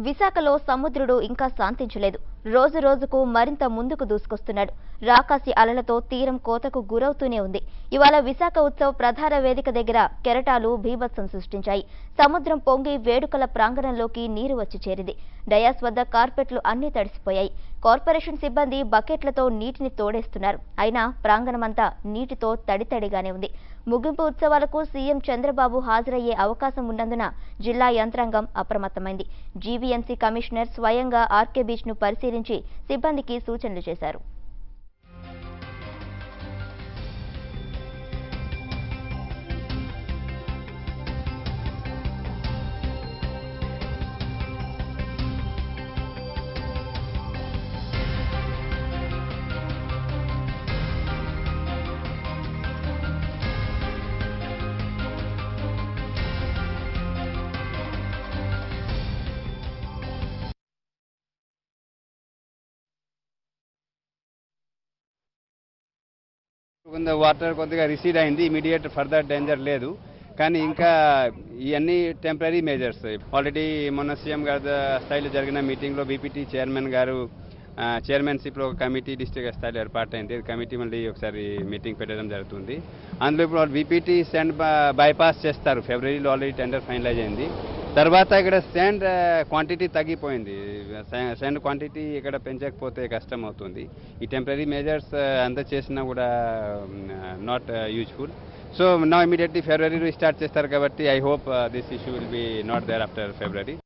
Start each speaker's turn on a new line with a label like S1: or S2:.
S1: విశాఖలో సముద్రుడు ఇంకా శాంతించలేదు. రోజు రోజుకు మరింత ముందుకు దూసుకొస్తున్నాడు. రాకాసి అలలతో తీరం కోతకు గురవుతూనే ఉంది. ఇవాళ విశాఖ ఉత్సవ్ ప్రధాన వేదిక దగ్గర కెరటాలు బీభత్సం సృష్టించాయి. సముద్రం పొంగి వేడుకల ప్రాంగణంలోకి నీరు వచ్చి చేరింది. డయాస్ వద్ద కార్పెట్లు అన్నీ తడిసిపోయాయి. కార్పొరేషన్ సిబ్బంది బకెట్లతో నీటిని తోడేస్తున్నారు. అయినా ప్రాంగణమంతా నీటితో తడితడిగానే ఉంది. ముగింపు ఉత్సవాలకు సీఎం చంద్రబాబు హాజరయ్యే అవకాశం ఉన్నందున జిల్లా యంత్రాంగం అప్రమత్తమైంది. జీవీఎంసీ కమిషనర్ స్వయంగా ఆర్కే బీచ్ ను పరిశీలించి సిబ్బందికి సూచనలు చేశారు.
S2: వాటర్ కొద్దిగా రిసీడ్ అయింది. ఇమీడియట్ ఫర్దర్ డేంజర్ లేదు. కానీ ఇంకా ఇవన్నీ టెంపరీ మెజర్స్. ఆల్రెడీ మొన్న సీఎం గారి స్థాయిలో జరిగిన మీటింగ్లో బీపీటీ చైర్మన్ గారు చైర్మన్షిప్లో ఒక కమిటీ డిస్ట్రిక్ట్ స్థాయిలో ఏర్పాటైంది. కమిటీ మళ్ళీ ఒకసారి మీటింగ్ పెట్టడం జరుగుతుంది. అందులో ఇప్పుడు బీపీటీ శాండ్ బైపాస్ చేస్తారు. ఫిబ్రవరిలో ఆల్రెడీ టెండర్ ఫైనలైజ్ అయింది. తర్వాత ఇక్కడ శాండ్ క్వాంటిటీ తగ్గిపోయింది. శాండ్ క్వాంటిటీ ఇక్కడ పెంచకపోతే కష్టం అవుతుంది. ఈ టెంపరీ మెజర్స్ అంతా చేసినా కూడా not useful. So now immediately ఫిబ్రవరిలో స్టార్ట్ చేస్తారు కాబట్టి I hope this issue will be not there after February.